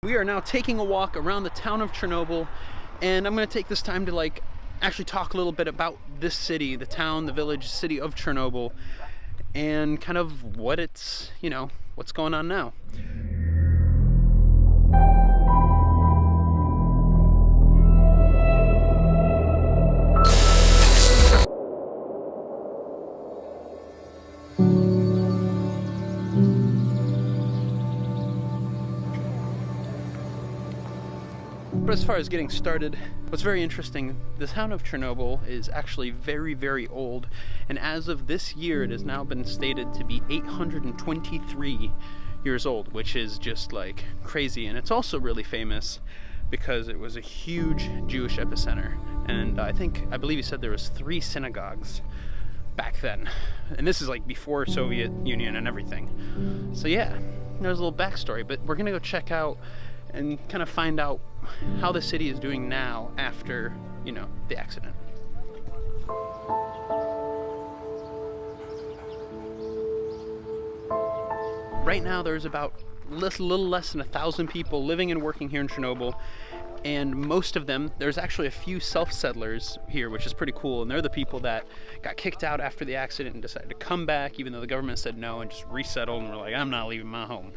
We are now taking a walk around the town of Chernobyl, and I'm going to take this time to actually talk a little bit about this city, the town, the village, city of Chernobyl, and kind of what it's, what's going on now. But as far as getting started, what's very interesting, the town of Chernobyl is actually very, very old, and as of this year it has now been stated to be 823 years old, which is just like crazy. And it's also really famous because it was a huge Jewish epicenter, and I believe he said there was 3 synagogues back then, and this is like before Soviet Union and everything. So yeah, there's a little backstory, but we're gonna go check out and kind of find out how the city is doing now after, the accident. Right now there's about a little less than 1,000 people living and working here in Chernobyl, and most of them, there's actually a few self-settlers here, which is pretty cool, and they're the people that got kicked out after the accident and decided to come back even though the government said no, and just resettled and were like, I'm not leaving my home.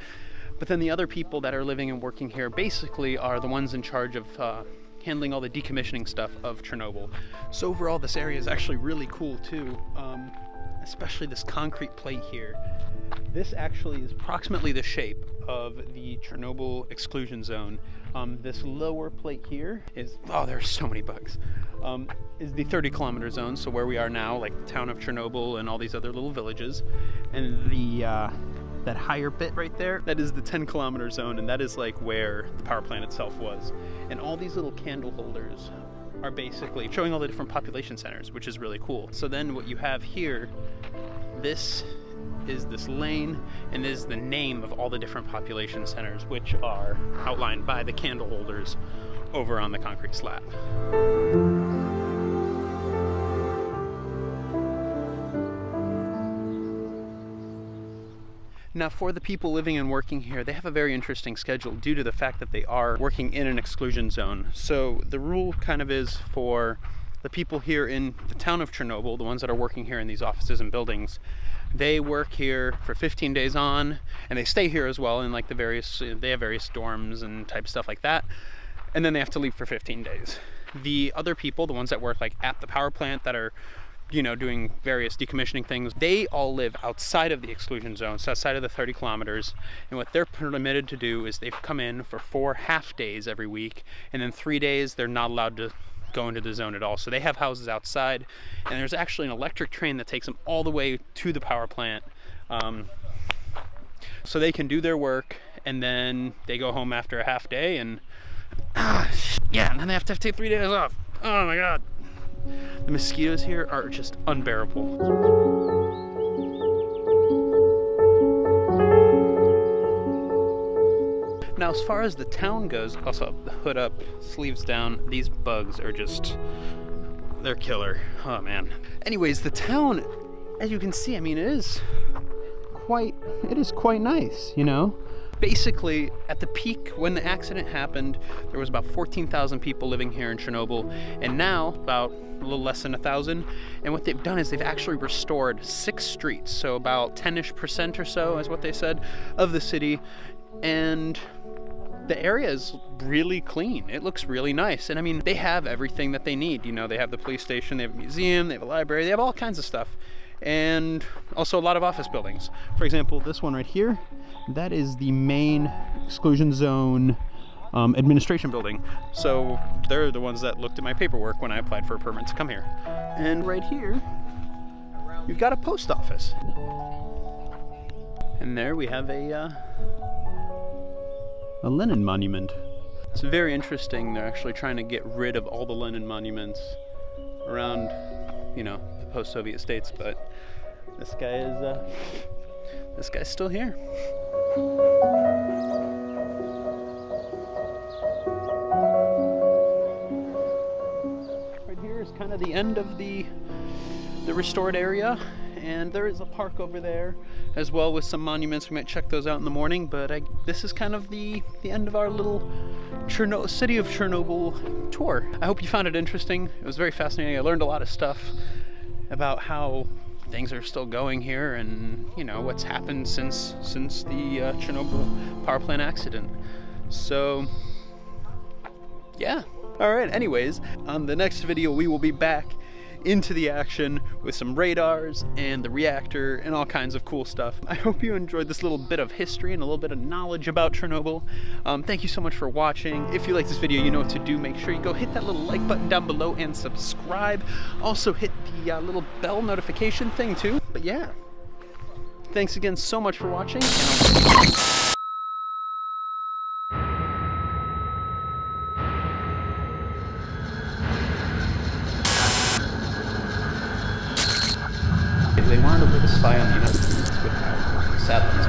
But then the other people that are living and working here basically are the ones in charge of handling all the decommissioning stuff of Chernobyl. So overall, this area is actually really cool too, especially this concrete plate here. This actually is approximately the shape of the Chernobyl Exclusion Zone. This lower plate here is, oh, there's so many bugs, is the 30-kilometer zone, so where we are now, like the town of Chernobyl and all these other little villages. And that higher bit right there, that is the 10-kilometer zone, and that is like where the power plant itself was. And all these little candle holders are basically showing all the different population centers, which is really cool. So then what you have here, this is this lane, and this is the name of all the different population centers, which are outlined by the candle holders over on the concrete slab. Now, for the people living and working here, they have a very interesting schedule due to the fact that they are working in an exclusion zone. So the rule kind of is for the people here in the town of Chernobyl, the ones that are working here in these offices and buildings, they work here for 15 days on, and they stay here as well in like they have various dorms and type stuff like that, and then they have to leave for 15 days. The other people, the ones that work like at the power plant that are doing various decommissioning things, they all live outside of the exclusion zone, so outside of the 30 kilometers. And what they're permitted to do is they've come in for 4 half days every week, and then 3 days they're not allowed to go into the zone at all. So they have houses outside, and there's actually an electric train that takes them all the way to the power plant, so they can do their work, and then they go home after a half day, and and then they have to take 3 days off. Oh my god. The mosquitoes here are just unbearable. Now, as far as the town goes, also the hood up, sleeves down, these bugs are they're killer. Oh man. Anyways, the town, as you can see, I mean, it is quite nice, Basically, at the peak when the accident happened, there was about 14,000 people living here in Chernobyl, and now about a little less than 1,000. And what they've done is they've actually restored 6 streets, so about 10-ish% or so is what they said of the city, and the area is really clean. It looks really nice, and I mean, they have everything that they need. They have the police station, they have a museum, they have a library, they have all kinds of stuff, and also a lot of office buildings. For example, this one right here, that is the main exclusion zone administration building. So they're the ones that looked at my paperwork when I applied for a permit to come here. And right here, you've got a post office. And there we have a Lenin monument. It's very interesting. They're actually trying to get rid of all the Lenin monuments around, the post-Soviet states, but this guy's still here. Right here is kind of the end of the restored area, and there is a park over there, as well with some monuments. We might check those out in the morning, but this is kind of the end of our little city of Chernobyl tour. I hope you found it interesting. It was very fascinating. I learned a lot of stuff about how things are still going here, and you know what's happened since the Chernobyl power plant accident. So yeah. All right, anyways, on the next video we will be back into the action with some radars and the reactor and all kinds of cool stuff. I hope you enjoyed this little bit of history and a little bit of knowledge about Chernobyl. Thank you so much for watching. If you like this video, you know what to do. Make sure you go hit that little like button down below and subscribe. Also hit the little bell notification thing too. But yeah, thanks again so much for watching, and I'll see you next time. They wanted to spy on the United States with satellites.